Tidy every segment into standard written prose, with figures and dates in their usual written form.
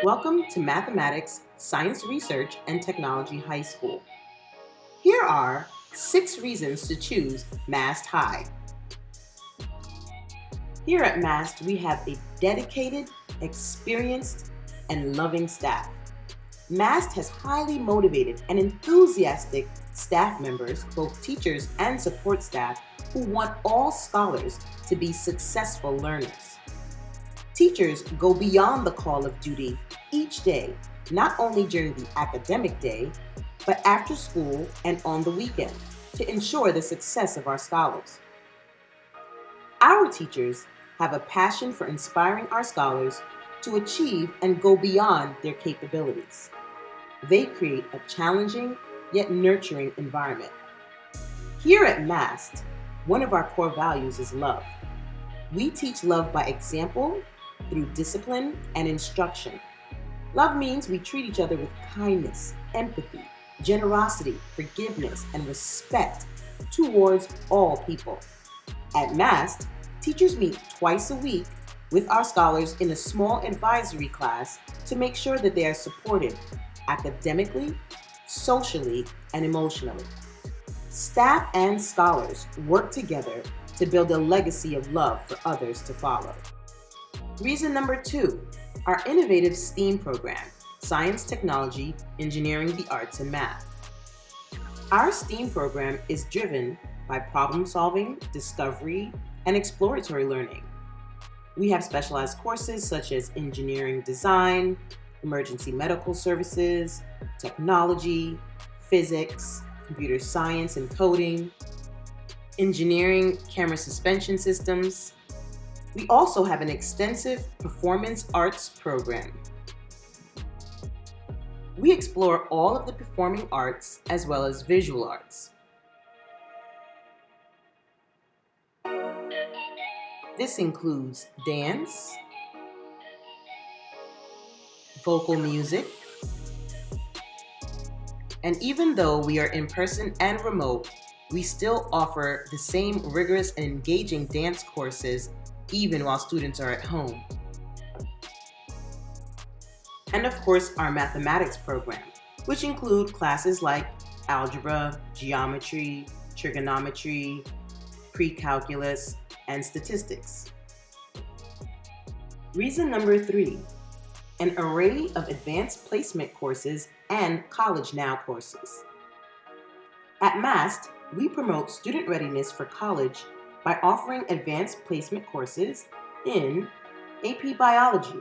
Welcome to Mathematics, Science Research, and Technology High School. Here are 6 reasons to choose Mast High. Here at Mast, we have a dedicated, experienced, and loving staff. Mast has highly motivated and enthusiastic staff members, both teachers and support staff, who want all scholars to be successful learners. Teachers go beyond the call of duty each day, not only during the academic day, but after school and on the weekend, to ensure the success of our scholars. Our teachers have a passion for inspiring our scholars to achieve and go beyond their capabilities. They create a challenging yet nurturing environment. Here at Mast, one of our core values is love. We teach love by example, through discipline and instruction. Love means we treat each other with kindness, empathy, generosity, forgiveness, and respect towards all people. At Mast, teachers meet twice a week with our scholars in a small advisory class to make sure that they are supported academically, socially, and emotionally. Staff and scholars work together to build a legacy of love for others to follow. Reason number 2, our innovative S.T.E.A.M program, Science, Technology, Engineering, the Arts, and Math. Our S.T.E.A.M program is driven by problem solving, discovery, and exploratory learning. We have specialized courses such as engineering design, emergency medical services, technology, physics, computer science and coding, engineering, camera suspension systems. We also have an extensive performance arts program. We explore all of the performing arts as well as visual arts. This includes dance, vocal music, and even though we are in person and remote, we still offer the same rigorous and engaging dance courses even while students are at home. And of course, our mathematics program, which include classes like algebra, geometry, trigonometry, pre-calculus, and statistics. Reason number 3, an array of advanced placement courses and College Now courses. At Mast, we promote student readiness for college by offering advanced placement courses in AP Biology.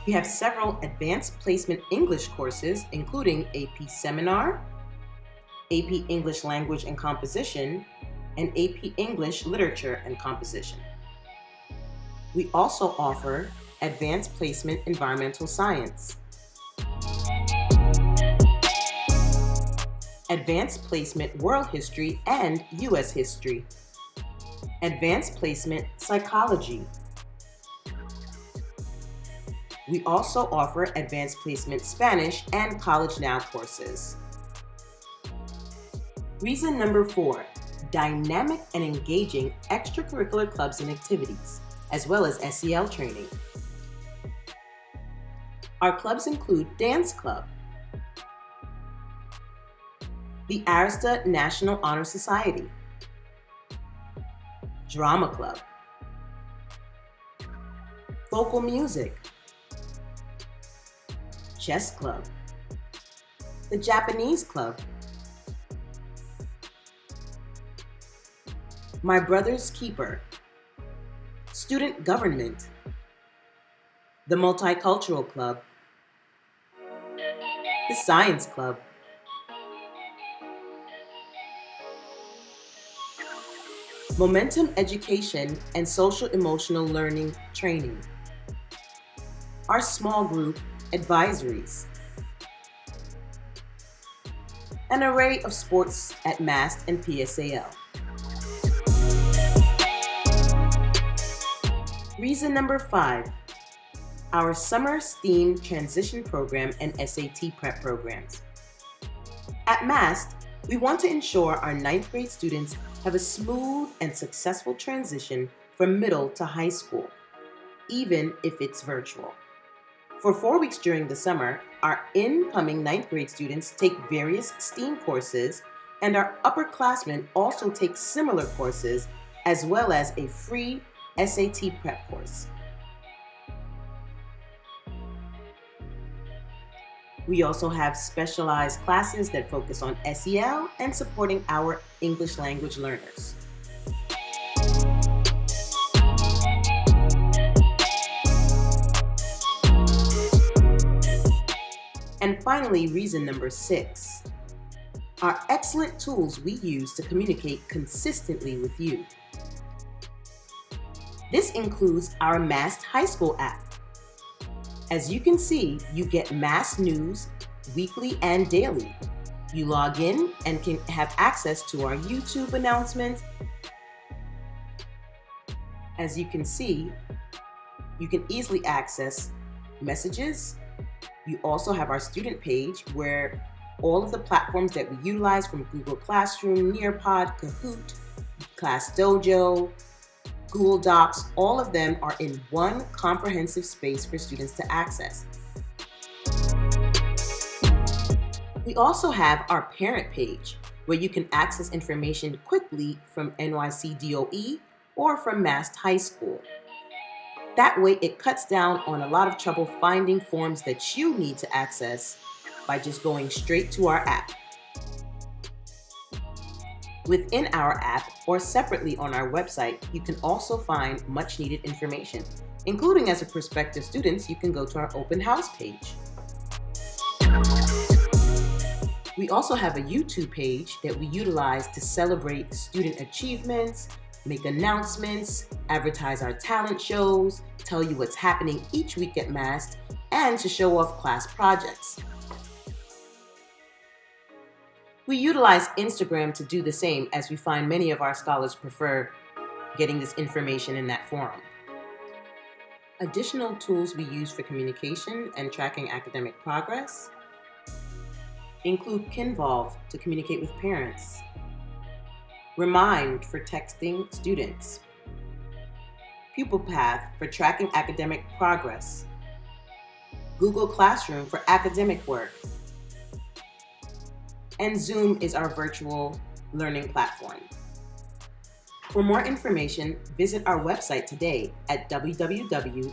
We have several advanced placement English courses, including AP Seminar, AP English Language and Composition, and AP English Literature and Composition. We also offer Advanced Placement Environmental Science, Advanced Placement World History and U.S. History, Advanced Placement Psychology. We also offer Advanced Placement Spanish and College Now courses. Reason number 4, dynamic and engaging extracurricular clubs and activities, as well as SEL training. Our clubs include Dance Club, the Arista National Honor Society, Drama Club, Vocal Music, Chess Club, the Japanese Club, My Brother's Keeper, Student Government, the Multicultural Club, the Science Club, Momentum Education and Social Emotional Learning Training, our small group advisories, an array of sports at Mast and PSAL. Reason number 5, our summer S.T.E.A.M transition program and SAT prep programs. At Mast, we want to ensure our 9th grade students have a smooth and successful transition from middle to high school. even if it's virtual. For 4 weeks during the summer, our incoming 9th grade students take various S.T.E.A.M courses, and our upperclassmen also take similar courses, as well as a free SAT prep course. We also have specialized classes that focus on SEL and supporting our English language learners. And finally, reason number 6, are excellent tools we use to communicate consistently with you. This includes our Mast High School app. As you can see, you get Mast news weekly and daily. You log in and can have access to our YouTube announcements. As you can see, you can easily access messages. You also have our student page where all of the platforms that we utilize, from Google Classroom, Nearpod, Kahoot, Class Dojo, Google Docs, all of them are in one comprehensive space for students to access. We also have our parent page where you can access information quickly from NYC DOE or from Mast High School. That way, it cuts down on a lot of trouble finding forms that you need to access by just going straight to our app. Within our app or separately on our website, you can also find much needed information, including as a prospective student, you can go to our open house page. We also have a YouTube page that we utilize to celebrate student achievements, make announcements, advertise our talent shows, tell you what's happening each week at Mast, and to show off class projects. We utilize Instagram to do the same, as we find many of our scholars prefer getting this information in that forum. Additional tools we use for communication and tracking academic progress include Kinvolve to communicate with parents, Remind for texting students, Pupil Path for tracking academic progress, Google Classroom for academic work, and Zoom is our virtual learning platform. For more information, visit our website today at www.masths.org.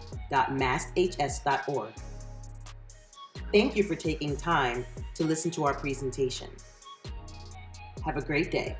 Thank you for taking time to listen to our presentation. Have a great day.